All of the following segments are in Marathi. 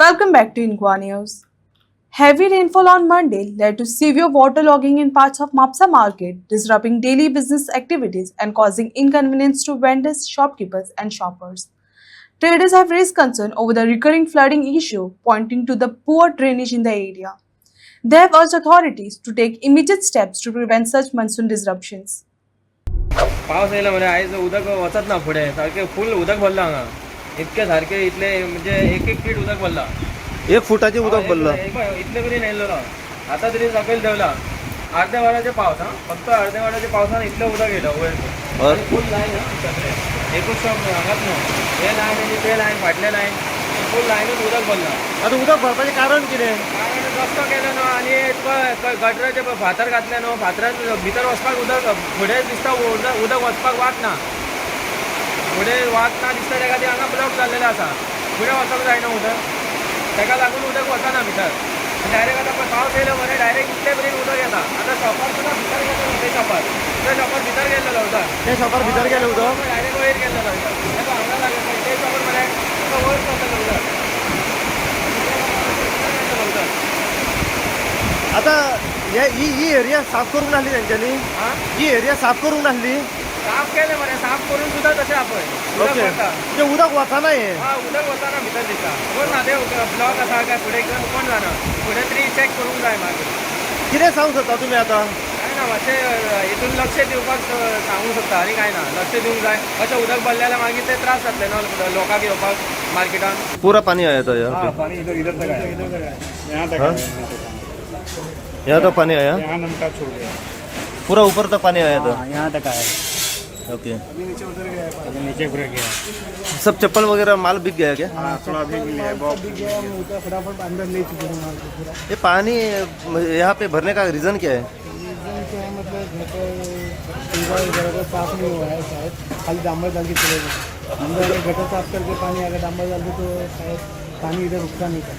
Welcome back to Inqua News. Heavy rainfall on Monday led to severe waterlogging in parts of Mapsa market, disrupting daily business activities and causing inconvenience to vendors, shopkeepers, and shoppers. Traders have raised concern over the recurring flooding issue, pointing to the poor drainage in the area. They have urged authorities to take immediate steps to prevent such monsoon disruptions. पावस येयला मरे आयज उदक वचत ना फुडें सारकें फूल उदक भरला हांगा इतके सारके इतले म्हणजे एक फीट उदक भरला 1 फुटाचे उदक भरलं. इतले तरी नेल्लो ना आता तरी सकयल देवला अर्ध्या वराचे पावस फक्त अर्ध्या वराच्या पावसान इतलें उदक येयलं वयर फूल लायन एकूच शॉप हांगाच न्हू हे लायन आनी ते लायन फाटले लायन फूल लायनूच उदक भरला. आता उदक भरपाचें कारण कितें? कारण रस्तो केलो न्हू आनी गटराचे फातर घातले न्हू फातरान भितर वचपाक उदक फुडें दिसता उदक वचपाक वाट ना फुडें वाट ना दिसता तेका ती हांगा ब्लॉक जाल्लेले आसा फुडें वचपाक जायना उदक तेका लागून उदक वचना भितर डायरेक्ट आतां पावस येयलो मरे डायरेक्ट इतले बरेन उदक येता आतां शॉपार सुद्दां भितर गेलो ते शॉपार भितर गेल्लो उदक ते शॉपार भितर गेलें उदक. डायरेक्ट वयर गेल्लो उदक हांगा लागले ते शॉपार मरे वयर सरलेलो उदक आता ही एरिया साफ करून आणली त्यांच्यानी. ही एरिया साफ करून आणली. साफ केले मरे साफ करून सुद्धा तसे आपण उदक वता ते उदक वचना हे. उदक वताना भितर दिसता कोण ना ते ब्लॉक आसा काय फुडें कोण जाणा फुडें तरी चॅक करूंक जाय मागीर कितें सांगूंक सोदता तुमी आतां? काय ना मातशें हितून लक्ष दिवपाक सांगूंक सोदता आनी काय ना लक्ष दिवंक जाय अशें उदक भरलें जाल्यार मागीर ते त्रास जातले न्हू लोकांक येवपाक मार्केटान. पूरा पानी आया था यहाँ पे. पानी इधर तक आया यहाँ तक हाँ? आया यहाँ तक पानी आया. यहाँ नमका छोड़ गया पूरा ऊपर तक पानी आया था. यहाँ तक आया ओके. नीचे उतर गया अभी नीचे घुर गया सब चप्पल वगैरह माल बिक गया क्या? हाँ थोड़ा भी गया बहुत बिक गया हम उतर फटाफट अंदर ले चुके हैं माल को पूरा. ये पानी यहाँ पे भरने का रीज़न क्या है? रीजन क्या है मतलब घर पर इधर साफ नहीं हुआ है शायद खाली डांबर डाल के चले गए अंदर गटर साफ करके पानी अगर डांबर डाल दे तो शायद पानी इधर रुकता नहीं था.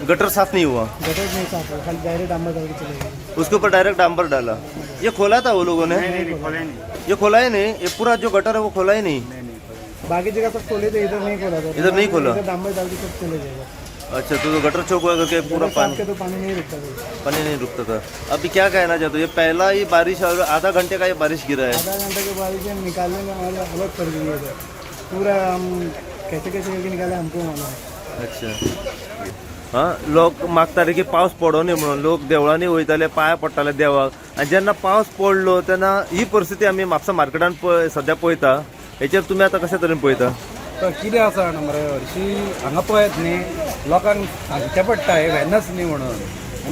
गटर साफ नहीं हुआ. गटर नहीं साफ हुआ खाली डायरेक्ट डांबर डाल के चले गए. उसके ऊपर डायरेक्ट डांबर डाला. ये खोला था वो लोगों ने? खोले नहीं ये खोला ही नहीं. ये पूरा जो गटर है वो खोला ही नहीं. बाकी जगह सब खोले थे इधर नहीं खोला था. इधर नहीं खोला. डांबर डाल के सब चले जाएगा. अच्छा तो गटर चौक हुआ करके पूरा पानी के तो पानी नहीं रुकता था. पानी नहीं रुकता था. अभी क्या कहना चाहते हो? ये पहला ही बारिश और आधा घंटे का ये बारिश गिरा है. आधा घंटे के बाद से निकालने में हमारे हालत पड़ गई है पूरा. हम कैसे कैसे करके निकाले हमको मालूम है. अच्छा हां लोक मागताले की पावस पडो न्ही म्हणून लोक देवळांनी वयताले पांया पडटाले देवाक आनी जेन्ना पावस पडलो तेन्ना ही परिस्थिती आमी म्हापसा मार्केटान सध्या पळयता. हेचेर तुमी आतां कशे तरेन पळयता? तर कितें आसा जाणा मरे हरशीं हांगा पळयत न्ही लोकांक सांगचें पडटा हे वेनस न्ही म्हणून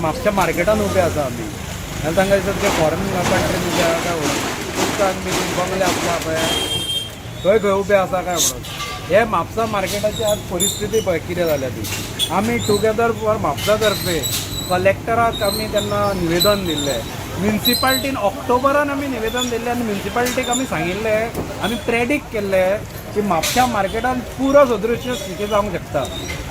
म्हापशा मार्केटान उबे आसा आमी आनी तांकां दिसता ते फॉरेन कंट्रीन उबे आसा काय म्हणून उदकान बी बंगले आसता पळय थंय खंय उबे आसा काय म्हणून. हे म्हापसा मार्केटाची आज परिस्थिती पळय कितें जाल्या ती. आमी टुगेदर फॉर म्हापसा तर्फे कलेक्टराक आमी तेन्ना निवेदन दिल्लें. म्युन्सिपाल्टीन ऑक्टोबरान आमी निवेदन दिल्लें आनी म्युन्सिपाल्टीक आमी सांगिल्लें आमी प्रेडिक्ट केल्लें की म्हापशा मार्केटान पुरो सदृश्य स्थिती जावंक शकता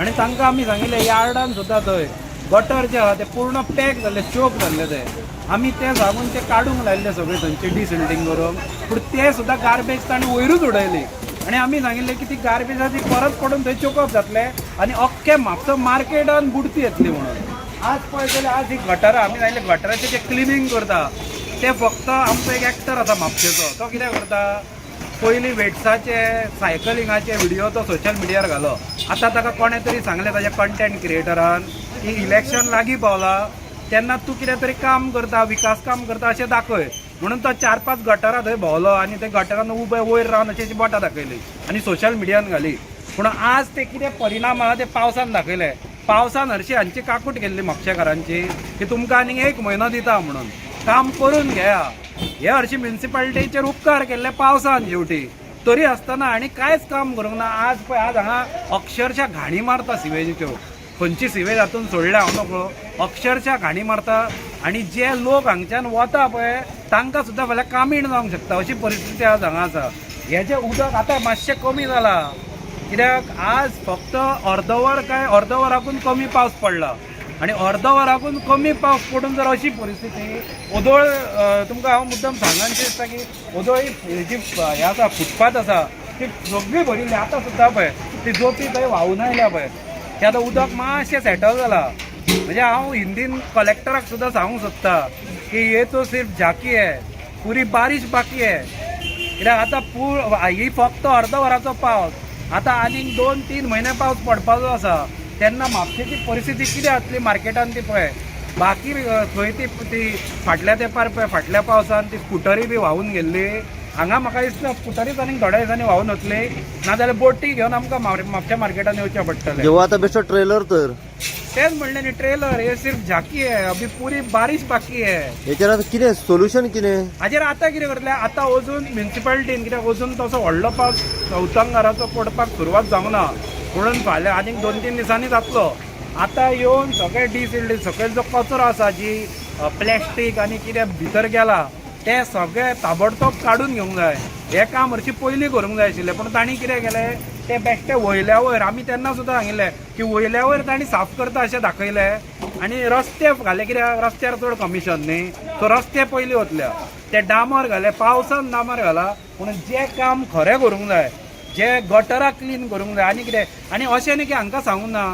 आनी तांकां आमी सांगिल्लें यार्डान सुद्दां थंय गटर जे आहा ते पूर्ण पॅक जाल्ले चोक जाल्ले ते आमी ते सांगून ते काडूंक लायल्ले सगळे थंयचे डिसिल्टींग करून पूण ते सुद्दां गार्बेज तांणी वयरूच उडयली आनी आमी सांगिल्लें की ती गार्बेज आहा ती परत पडून थंय चोकप जातलें आनी अख्खे म्हापसा मार्केटान बुडती येतली म्हणून. आज पळय जाल्यार आज ही गटारां आमी सांगिल्लें गटराचें जे क्लिनींग करता ते फक्त आमचो एक एक्टर आसा म्हापशेचो तो कितें करता पयलीं वेट्साचे सायकलिंगाचे व्हिडियो तो सोशल मिडियार घालो. आतां ताका कोणें तरी सांगलें ताच्या कंटेंट क्रिएटरान की इलेक्शन लागीं पावलां तेन्ना तूं कितें तरी काम करता विकास काम करता अशें दाखय म्हणून तो 4-5 गटारां थंय भोंवलो आनी ते गटारान उबे वयर रावन अशी बोटां दाखयली आनी सोशल मिडियान घाली. पूण आज ते कितें परिणाम आहा ते पावसान दाखयले. पावसान हरशीं हांची काकूट केल्ली म्हापशेकारांची की तुमकां आनीक 1 म्हयनो दिता म्हणून काम करून घेया. हे हरशीं म्युन्सिपाल्टीचेर उपकार केल्ले पावसान शेवटी तरी आसतना आनी कांयच काम करूंक ना. आज पळय आज हांगा अक्षरशः घाणी मारता सिवेजीच्यो खंयची सिवेज हातून सोडल्या हांव नकळो अक्षरशः घाणी मारता आनी जे लोक हांगच्यान वता पळय तांकां सुद्दां फाल्यां कामीण जावंक शकता अशी परिस्थिती आज हांगा आसा. हें जें उदक आतां मातशें कमी जालां कित्याक आज फक्त अर्द वराकून कमी पावस पडला आनी अर्द वराकून कमी पावस पडून जर अशी परिस्थिती ओदोळ तुमकां हांव मुद्दम सांगनशें दिसता की ओदोळ जी हें आसा फुटपाथ आसा ती सगळी भरिल्ली आतां सुद्दां पळय ती जोपी थंय व्हांवून आयल्या पळय की आतां उदक मातशें सेटल जाला म्हणजे हांव हिंदीन कलेक्टराक सुद्दां सांगूंक सोदता की ये तो सिर्फ झाकी है पुरी बारिश बाकी है कित्याक आतां ही फक्त अर्द वराचो पावस आतां आनीक 2-3 म्हयने पावस पडपाचो आसा तेन्ना म्हापशेची परिस्थिती कितें जातली मार्केटान ती पळय बाकी थंय ती फाटल्या तेंपार पळय फाटल्या पावसान ती स्कुटरी बी व्हांवून गेल्ली हांगा म्हाका दिसता स्कुटरीच आनीक थोड्या दिसांनी व्हांवून वतली नाजाल्यार बोटी घेवन आमकां म्हापशा मार्केटान येवचें पडटलें जेव्हा आता बेश्टो ट्रेलर तर तेच म्हणलें न्ही ट्रेलर हे सिर्फ झाकी है अभी पूरी बारिश बाकी है हेचेर आतां कितें सोल्युशन कितें हाजेर आतां कितें करतले आतां अजून म्युन्सिपाल्टीन कित्याक अजून तसो व्हडलो पावस चौथांगाराचो पडपाक सुरवात जावंक ना म्हणून फाल्यां आनीक 2-3 दिसांनी जातलो आतां येवन सगळे डिसिल्ड सकयल जो कचरो आसा जी प्लॅस्टीक आनी कितें भितर गेला ते सगळे ताबडतोब काडून घेवंक जाय हे काम हरशीं पयलीं करूंक जाय आशिल्लें पूण तांणी कितें केलें ते बेश्टे वयल्या वयर आमी तेन्ना सुद्दां सांगिल्लें की वयल्या वयर तांणी साफ करता अशें दाखयलें आनी रस्ते घाले कित्याक रस्त्यार चड कमिशन न्ही सो रस्ते पयलीं वतले ते डामर घाले पावसान डामर घाला पूण जें काम खरें करूंक जाय जे गटरां क्लीन करूंक जाय आनी कितें आनी अशें न्ही की हांकां सांगूं ना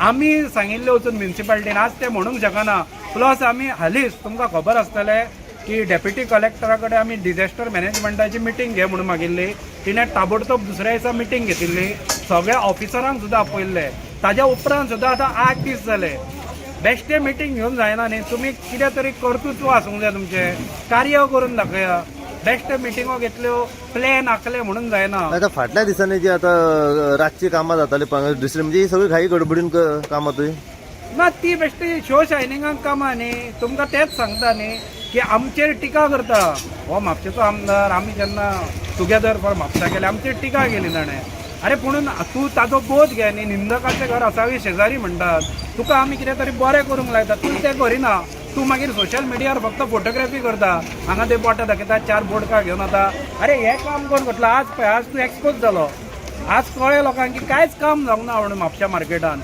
आमी सांगिल्लें वचून म्युन्सिपाल्टीन आज ते म्हणूंक शकना प्लस आमी हालींच तुमकां खबर आसतलें की डेप्युटी कलेक्टरा कडेन आमी डिझॅस्टर मॅनेजमेंटाची मिटींग घे म्हणून मागिल्ली तिणें ताबडतोब दुसऱ्या दिसा मिटींग घेतिल्ली सगळ्या ऑफिसरांक सुद्दां आपयल्ले ताज्या उपरांत सुद्दां आतां 8 दीस जाले बेश्टे मिटींग घेवन जायना न्ही तुमी कितें तरी कर्तृत्व आसूंक जाय तुमचें कार्य करून दाखया बेश्टे मिटिंगो घेतल्यो प्लॅन आखले म्हणून जायना आता फाटल्या दिसांनी जी आता रातची कामां जाताली दुसरी म्हणजे ही सगळी घाई गडबडीन कामां तुवें ना ती बेश्टी शो शायनिंगाक कामां न्ही तुमकां तेच सांगता न्ही की आमचेर टिका करता हो म्हापशेचो आमदार आमी जेन्ना टुगेदर फॉर म्हापसा गेले आमचेर टिका केली ताणें अरे पूण तूं ताजो बोध घे न्ही निंदकाचें घर असावी शेजारी म्हणटात तुका आमी कितें तरी बरें करूंक लायता तूं तें करिना तूं मागीर सोशल मिडियार फक्त फोटोग्राफी करता हांगा ते बोटां दाखयता 4 बोडका घेवन वता अरे हें काम कोण करतलो आज पळय आज तूं एक्सपोज जालो आज कळ्ळें लोकांक की कांयच काम जावंक ना म्हणून म्हापशा मार्केटान